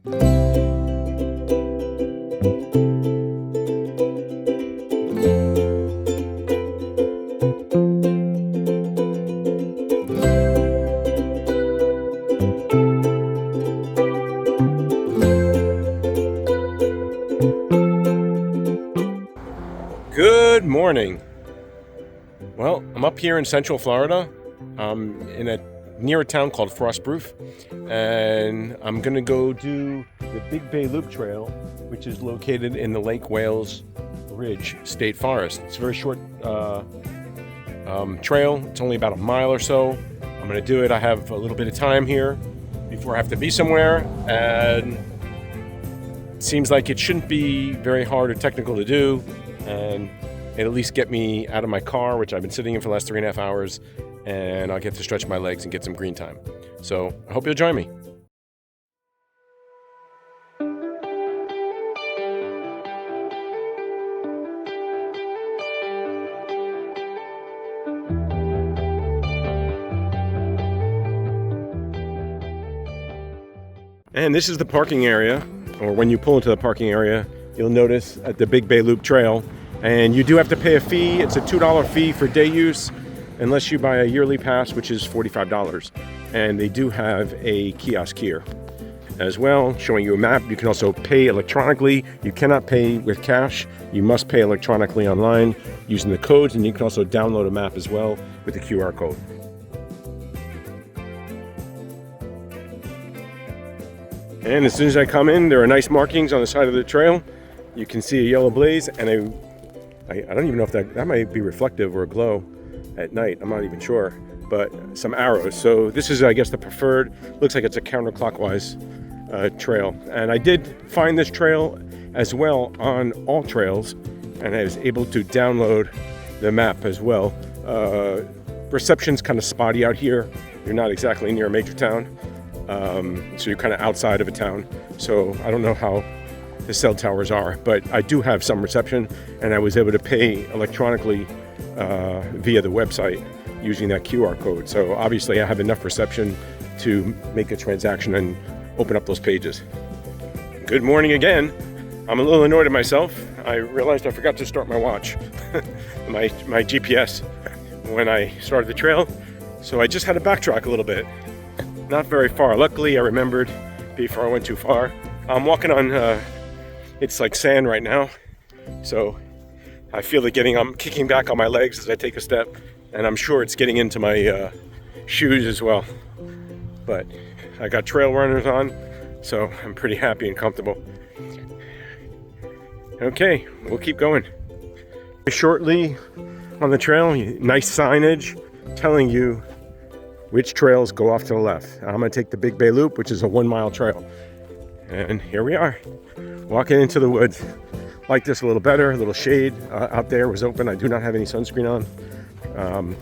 Good morning. Well, I'm up here in Central Florida. I'm near a town called Frostproof, and I'm gonna go do the Big Bay Loop Trail, which is located in the Lake Wales Ridge State Forest. It's a very short trail. It's only about a mile or so. I'm gonna do it. I have a little bit of time here before I have to be somewhere, and it seems like it shouldn't be very hard or technical to do, and it'll at least get me out of my car, which I've been sitting in for the last 3.5 hours, and I'll get to stretch my legs and get some green time. So I hope you'll join me. And this is the parking area, or when you pull into the parking area, you'll notice at the Big Bay Loop Trail, and you do have to pay a fee. It's a $2 fee for day use, unless you buy a yearly pass, which is $45. And they do have a kiosk here as well, showing you a map. You can also pay electronically. You cannot pay with cash. You must pay electronically online using the codes, and you can also download a map as well with the QR code. And as soon as I come in, there are nice markings on the side of the trail. You can see a yellow blaze, and I don't even know if that might be reflective or a glow at night. I'm not even sure, but some arrows. So this is, I guess, the preferred. Looks like it's a counterclockwise trail. And I did find this trail as well on All Trails, and I was able to download the map as well. Reception's kind of spotty out here. You're not exactly near a major town. So you're kind of outside of a town. So I don't know how the cell towers are, but I do have some reception, and I was able to pay electronically via the website using that QR code. So obviously I have enough reception to make a transaction and open up those pages. Good morning again. I'm a little annoyed at myself. I realized I forgot to start my watch, my GPS, when I started the trail. So I just had to backtrack a little bit. Not very far. Luckily I remembered before I went too far. I'm walking on it's like sand right now, so I feel it I'm kicking back on my legs as I take a step, and I'm sure it's getting into my shoes as well. But I got trail runners on, so I'm pretty happy and comfortable. Okay, we'll keep going. Shortly on the trail, nice signage telling you which trails go off to the left. I'm gonna take the Big Bay Loop, which is a 1-mile trail. And here we are, walking into the woods. Like this a little better, a little shade. Out there was open. I do not have any sunscreen on.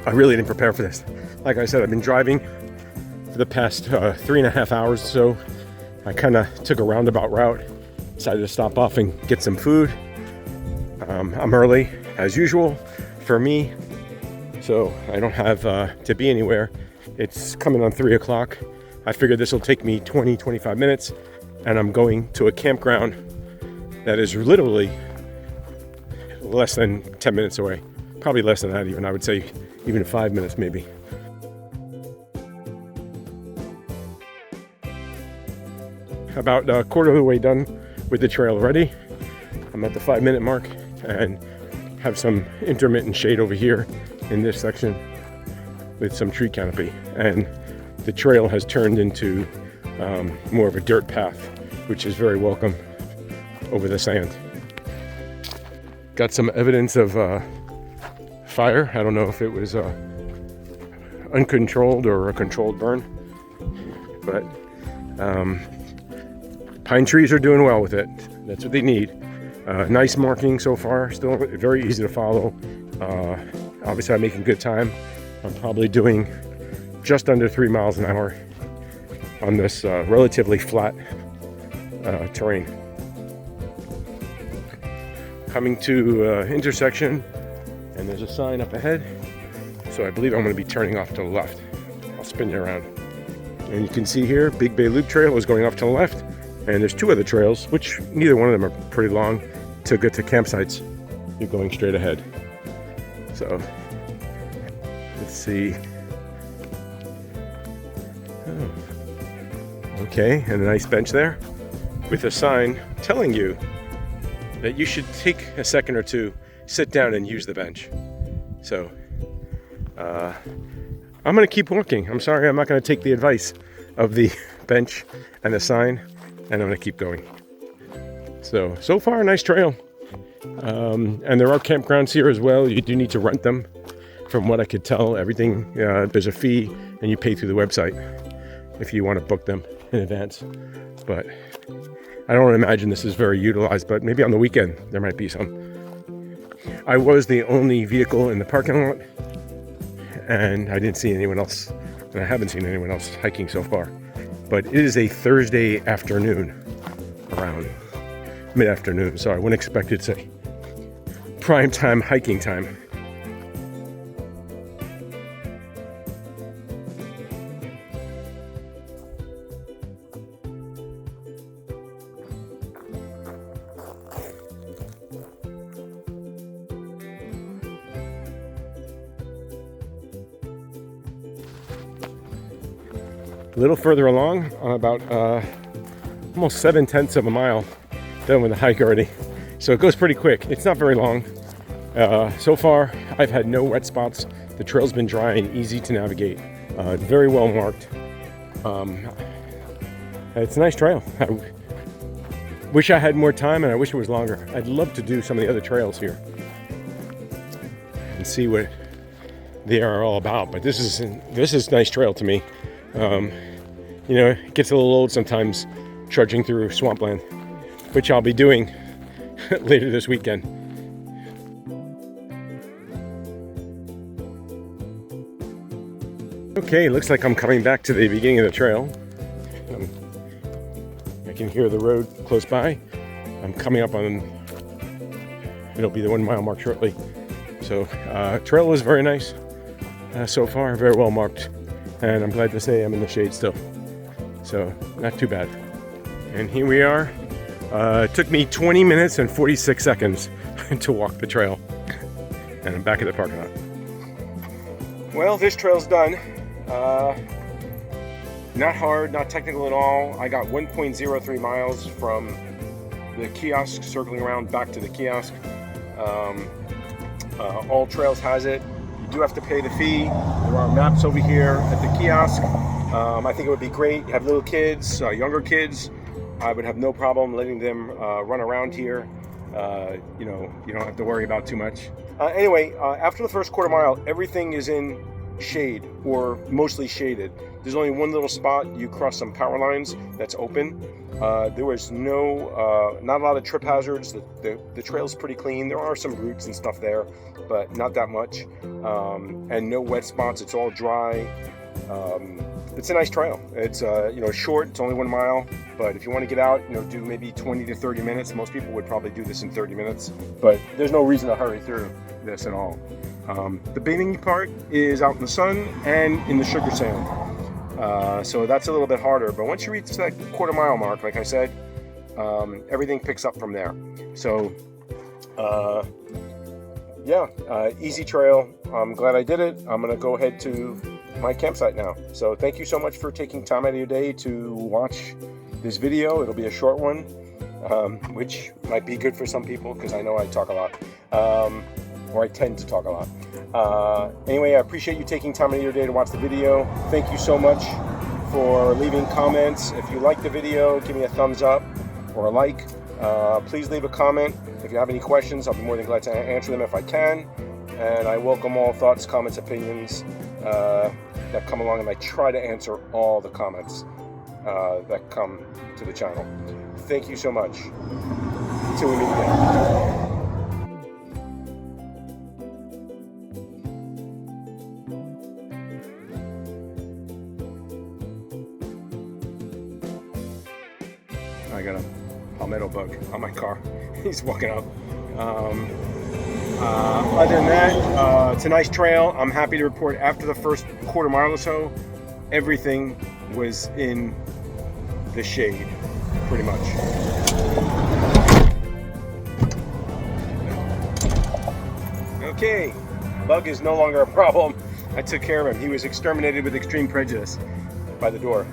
I really didn't prepare for this. Like I said, I've been driving for the past 3.5 hours or so. I kind of took a roundabout route, decided to stop off and get some food. I'm early, as usual, for me, so I don't have to be anywhere. It's coming on 3 o'clock. I figured this will take me 20-25 minutes, and I'm going to a campground that is literally less than 10 minutes away. Probably less than that even, I would say even 5 minutes maybe. About a quarter of the way done with the trail already. I'm at the 5-minute mark and have some intermittent shade over here in this section with some tree canopy. And the trail has turned into more of a dirt path, which is very welcome over the sand. Got some evidence of fire. I don't know if it was uncontrolled or a controlled burn, but pine trees are doing well with it. That's what they need. Nice marking so far, still very easy to follow. Obviously I'm making good time. I'm probably doing just under 3 miles an hour on this relatively flat terrain. Coming to intersection, and there's a sign up ahead, so I believe I'm going to be turning off to the left. I'll spin you around. And you can see here, Big Bay Loop Trail is going off to the left. And there's two other trails, which neither one of them are pretty long, to get to campsites. You're going straight ahead. So, let's see. Oh. Okay, and a nice bench there with a sign telling you that you should take a second or two, sit down and use the bench. So, I'm gonna keep walking. I'm sorry, I'm not gonna take the advice of the bench and the sign, and I'm gonna keep going. So far, a nice trail. And there are campgrounds here as well. You do need to rent them. From what I could tell, everything, there's a fee and you pay through the website if you want to book them in advance. But I don't imagine this is very utilized, but maybe on the weekend there might be some. I was the only vehicle in the parking lot, and I didn't see anyone else, and I haven't seen anyone else hiking so far. But it is a Thursday afternoon, around mid-afternoon, so I wouldn't expect it to say prime time hiking time. A little further along, about almost 7/10 of a mile done with the hike already. So it goes pretty quick. It's not very long. So far, I've had no wet spots. The trail's been dry and easy to navigate. Very well marked. It's a nice trail. I wish I had more time, and I wish it was longer. I'd love to do some of the other trails here and see what they are all about. But this is nice trail to me. You know, it gets a little old sometimes trudging through swampland, which I'll be doing later this weekend. Okay, looks like I'm coming back to the beginning of the trail. I can hear the road close by. I'm coming up on, it'll be the 1 mile mark shortly. So, trail is very nice so far, very well marked. And I'm glad to say I'm in the shade still. So, not too bad. And here we are. It took me 20 minutes and 46 seconds to walk the trail. And I'm back at the parking lot. Well, this trail's done. Not hard, not technical at all. I got 1.03 miles from the kiosk, circling around back to the kiosk. All Trails has it. You do have to pay the fee. There are maps over here at the kiosk. I think it would be great. You have little kids, younger kids. I would have no problem letting them run around here. You know, you don't have to worry about too much. Anyway, after the first quarter mile, everything is in shade or mostly shaded. There's only one little spot. You cross some power lines that's open. There was not a lot of trip hazards. The trail's pretty clean. There are some roots and stuff there, but not that much. And no wet spots. It's all dry. It's a nice trail. It's you know, short. It's only 1 mile, but if you want to get out, you know, do maybe 20 to 30 minutes. Most people would probably do this in 30 minutes, but there's no reason to hurry through this at all. The bathing part is out in the sun and in the sugar sand, so that's a little bit harder. But once you reach that quarter mile mark, like I said, everything picks up from there. So yeah, easy trail. I'm glad I did it. I'm gonna go ahead to my campsite now. So thank you so much for taking time out of your day to watch this video. It'll be a short one, which might be good for some people because I know I talk a lot, or I tend to talk a lot. Anyway, I appreciate you taking time out of your day to watch the video. Thank you so much for leaving comments. If you like the video, give me a thumbs up or a like. Please leave a comment. If you have any questions, I'll be more than glad to answer them if I can. And I welcome all thoughts, comments, opinions that come along, and I try to answer all the comments that come to the channel. Thank you so much. Until we meet again. I got a palmetto bug on my car. He's walking up. Other than that, it's a nice trail. I'm happy to report after the first quarter mile or so, everything was in the shade, pretty much. Okay, bug is no longer a problem. I took care of him. He was exterminated with extreme prejudice by the door.